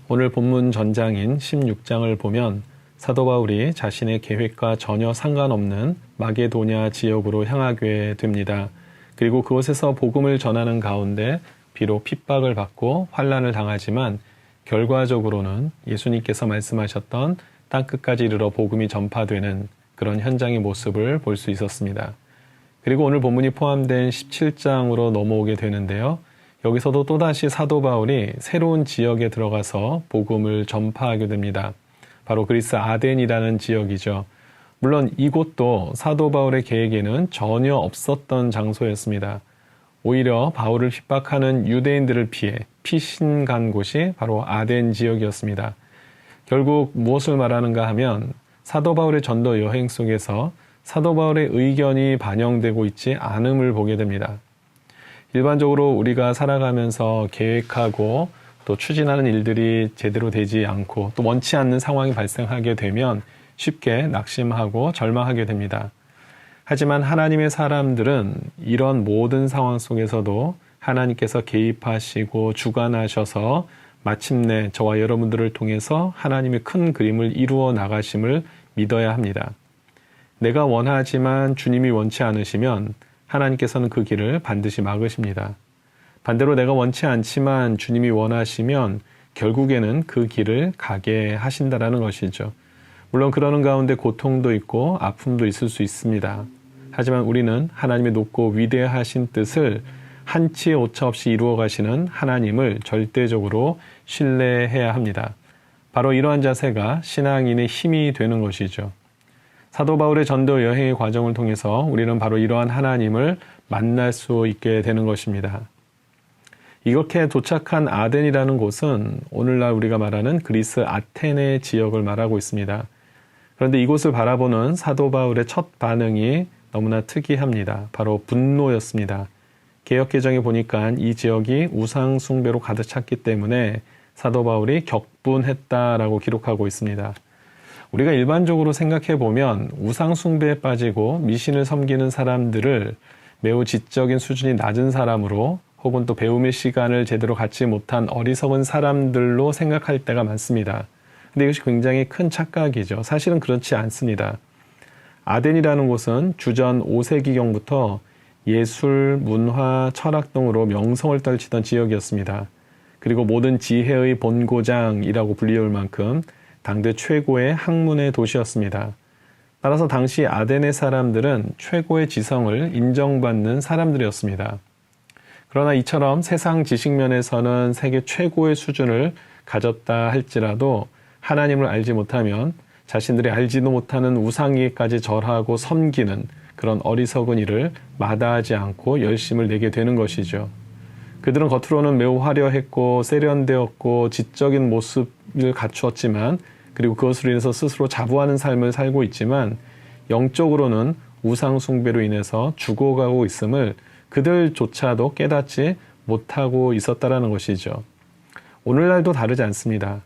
오늘 본문 전장인 16장을 보면 사도 바울이 자신의 계획과 전혀 상관없는 마게도냐 지역으로 향하게 됩니다. 그리고 그곳에서 복음을 전하는 가운데 비록 핍박을 받고 환난을 당하지만 결과적으로는 예수님께서 말씀하셨던 땅끝까지 이르러 복음이 전파되는 그런 현장의 모습을 볼 수 있었습니다. 그리고 오늘 본문이 포함된 17장으로 넘어오게 되는데요. 여기서도 또다시 사도 바울이 새로운 지역에 들어가서 복음을 전파하게 됩니다. 바로 그리스 아덴이라는 지역이죠. 물론 이곳도 사도 바울의 계획에는 전혀 없었던 장소였습니다. 오히려 바울을 핍박하는 유대인들을 피해 피신 간 곳이 바로 아덴 지역이었습니다. 결국 무엇을 말하는가 하면 사도 바울의 전도 여행 속에서 사도 바울의 의견이 반영되고 있지 않음을 보게 됩니다. 일반적으로 우리가 살아가면서 계획하고 또 추진하는 일들이 제대로 되지 않고 또 원치 않는 상황이 발생하게 되면 쉽게 낙심하고 절망하게 됩니다. 하지만 하나님의 사람들은 이런 모든 상황 속에서도 하나님께서 개입하시고 주관하셔서 마침내 저와 여러분들을 통해서 하나님의 큰 그림을 이루어 나가심을 믿어야 합니다. 내가 원하지만 주님이 원치 않으시면 하나님께서는 그 길을 반드시 막으십니다. 반대로 내가 원치 않지만 주님이 원하시면 결국에는 그 길을 가게 하신다라는 것이죠. 물론 그러는 가운데 고통도 있고 아픔도 있을 수 있습니다. 하지만 우리는 하나님의 높고 위대하신 뜻을 한치의 오차 없이 이루어 가시는 하나님을 절대적으로 신뢰해야 합니다. 바로 이러한 자세가 신앙인의 힘이 되는 것이죠. 사도 바울의 전도 여행의 과정을 통해서 우리는 바로 이러한 하나님을 만날 수 있게 되는 것입니다. 이렇게 도착한 아덴이라는 곳은 오늘날 우리가 말하는 그리스 아테네 지역을 말하고 있습니다. 그런데 이곳을 바라보는 사도 바울의 첫 반응이 너무나 특이합니다. 바로 분노였습니다. 개역개정에 보니까 이 지역이 우상 숭배로 가득 찼기 때문에 사도 바울이 격분했다라고 기록하고 있습니다. 우리가 일반적으로 생각해 보면 우상 숭배에 빠지고 미신을 섬기는 사람들을 매우 지적인 수준이 낮은 사람으로 혹은 또 배움의 시간을 제대로 갖지 못한 어리석은 사람들로 생각할 때가 많습니다. 근데 이것이 굉장히 큰 착각이죠. 사실은 그렇지 않습니다. 아덴이라는 곳은 주전 5세기경부터 예술, 문화, 철학 등으로 명성을 떨치던 지역이었습니다. 그리고 모든 지혜의 본고장이라고 불리울 만큼 당대 최고의 학문의 도시였습니다. 따라서 당시 아덴의 사람들은 최고의 지성을 인정받는 사람들이었습니다. 그러나 이처럼 세상 지식면에서는 세계 최고의 수준을 가졌다 할지라도 하나님을 알지 못하면 자신들이 알지도 못하는 우상에까지 절하고 섬기는 그런 어리석은 일을 마다하지 않고 열심을 내게 되는 것이죠. 그들은 겉으로는 매우 화려했고 세련되었고 지적인 모습을 갖추었지만 그리고 그것으로 인해서 스스로 자부하는 삶을 살고 있지만 영적으로는 우상 숭배로 인해서 죽어가고 있음을 그들조차도 깨닫지 못하고 있었다라는 것이죠. 오늘날도 다르지 않습니다.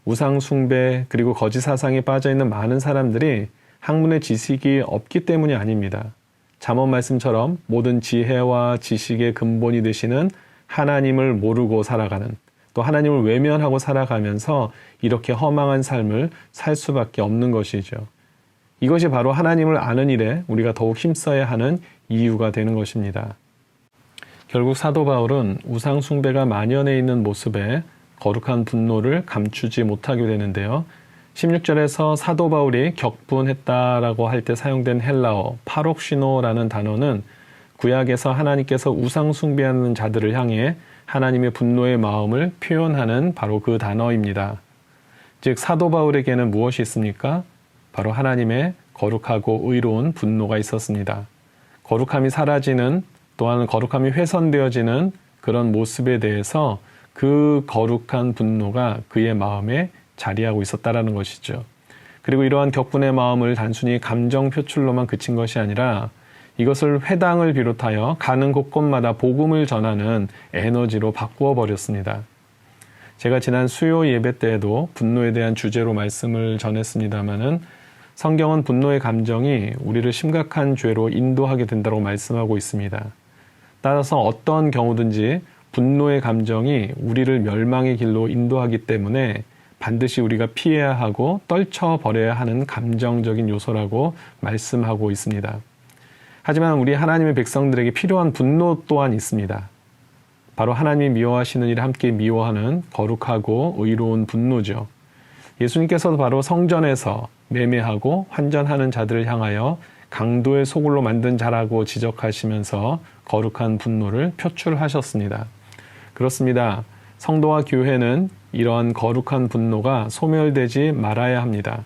우상 숭배 그리고 거짓 사상에 빠져있는 많은 사람들이 학문의 지식이 없기 때문이 아닙니다. 잠언 말씀처럼 모든 지혜와 지식의 근본이 되시는 하나님을 모르고 살아가는 또 하나님을 외면하고 살아가면서 이렇게 허망한 삶을 살 수밖에 없는 것이죠. 이것이 바로 하나님을 아는 일에 우리가 더욱 힘써야 하는 이유가 되는 것입니다. 결국 사도 바울은 우상 숭배가 만연해 있는 모습에 거룩한 분노를 감추지 못하게 되는데요. 16절에서 사도 바울이 격분했다라고 할 때 사용된 헬라어 파록시노라는 단어는 구약에서 하나님께서 우상 숭배하는 자들을 향해 하나님의 분노의 마음을 표현하는 바로 그 단어입니다. 즉 사도 바울에게는 무엇이 있습니까? 바로 하나님의 거룩하고 의로운 분노가 있었습니다. 거룩함이 사라지는 또한 거룩함이 훼손되어지는 그런 모습에 대해서 그 거룩한 분노가 그의 마음에 자리하고 있었다라는 것이죠. 그리고 이러한 격분의 마음을 단순히 감정 표출로만 그친 것이 아니라 이것을 회당을 비롯하여 가는 곳곳마다 복음을 전하는 에너지로 바꾸어 버렸습니다. 제가 지난 수요 예배 때에도 분노에 대한 주제로 말씀을 전했습니다마는 성경은 분노의 감정이 우리를 심각한 죄로 인도하게 된다고 말씀하고 있습니다. 따라서 어떤 경우든지 분노의 감정이 우리를 멸망의 길로 인도하기 때문에 반드시 우리가 피해야 하고 떨쳐버려야 하는 감정적인 요소라고 말씀하고 있습니다. 하지만 우리 하나님의 백성들에게 필요한 분노 또한 있습니다. 바로 하나님이 미워하시는 일을 함께 미워하는 거룩하고 의로운 분노죠. 예수님께서도 바로 성전에서 매매하고 환전하는 자들을 향하여 강도의 소굴로 만든 자라고 지적하시면서 거룩한 분노를 표출하셨습니다. 그렇습니다. 성도와 교회는 이러한 거룩한 분노가 소멸되지 말아야 합니다.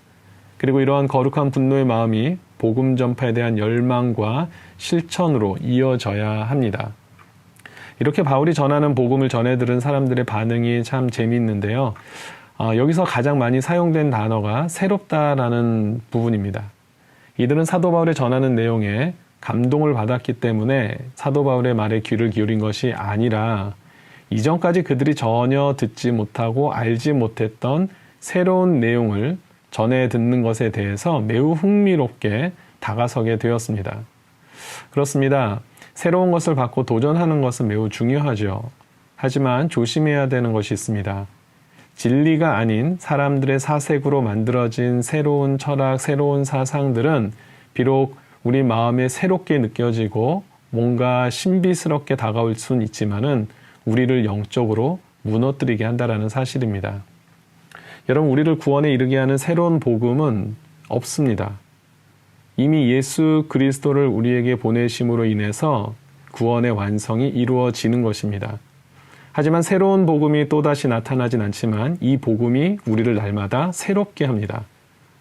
그리고 이러한 거룩한 분노의 마음이 복음 전파에 대한 열망과 실천으로 이어져야 합니다. 이렇게 바울이 전하는 복음을 전해 들은 사람들의 반응이 참 재미있는데요. 여기서 가장 많이 사용된 단어가 새롭다라는 부분입니다. 이들은 사도 바울의 전하는 내용에 감동을 받았기 때문에 사도 바울의 말에 귀를 기울인 것이 아니라 이전까지 그들이 전혀 듣지 못하고 알지 못했던 새로운 내용을 전해 듣는 것에 대해서 매우 흥미롭게 다가서게 되었습니다. 그렇습니다. 새로운 것을 받고 도전하는 것은 매우 중요하죠. 하지만 조심해야 되는 것이 있습니다. 진리가 아닌 사람들의 사색으로 만들어진 새로운 철학, 새로운 사상들은 비록 우리 마음에 새롭게 느껴지고 뭔가 신비스럽게 다가올 수는 있지만은 우리를 영적으로 무너뜨리게 한다는 사실입니다. 여러분, 우리를 구원에 이르게 하는 새로운 복음은 없습니다. 이미 예수 그리스도를 우리에게 보내심으로 인해서 구원의 완성이 이루어지는 것입니다. 하지만 새로운 복음이 또다시 나타나진 않지만 이 복음이 우리를 날마다 새롭게 합니다.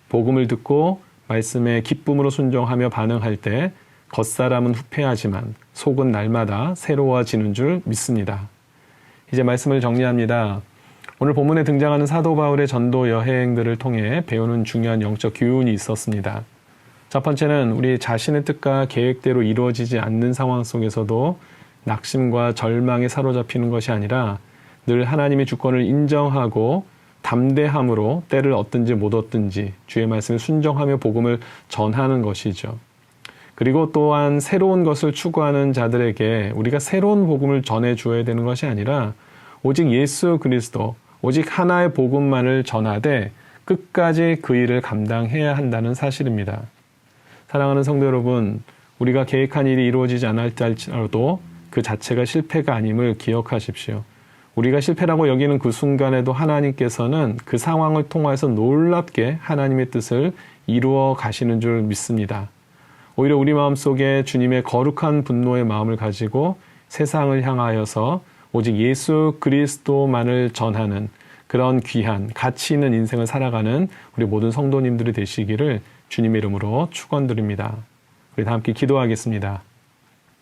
복음을 듣고 말씀에 기쁨으로 순종하며 반응할 때 겉사람은 후패하지만 속은 날마다 새로워지는 줄 믿습니다. 이제 말씀을 정리합니다. 오늘 본문에 등장하는 사도 바울의 전도 여행들을 통해 배우는 중요한 영적 교훈이 있었습니다. 첫 번째는 우리 자신의 뜻과 계획대로 이루어지지 않는 상황 속에서도 낙심과 절망에 사로잡히는 것이 아니라 늘 하나님의 주권을 인정하고 담대함으로 때를 얻든지 못 얻든지 주의 말씀에 순종하며 복음을 전하는 것이죠. 그리고 또한 새로운 것을 추구하는 자들에게 우리가 새로운 복음을 전해 주어야 되는 것이 아니라 오직 예수 그리스도, 오직 하나의 복음만을 전하되 끝까지 그 일을 감당해야 한다는 사실입니다. 사랑하는 성도 여러분, 우리가 계획한 일이 이루어지지 않을지라도 그 자체가 실패가 아님을 기억하십시오. 우리가 실패라고 여기는 그 순간에도 하나님께서는 그 상황을 통해서 놀랍게 하나님의 뜻을 이루어 가시는 줄 믿습니다. 오히려 우리 마음속에 주님의 거룩한 분노의 마음을 가지고 세상을 향하여서 오직 예수 그리스도만을 전하는 그런 귀한 가치 있는 인생을 살아가는 우리 모든 성도님들이 되시기를 주님의 이름으로 축원드립니다. 우리 다 함께 기도하겠습니다.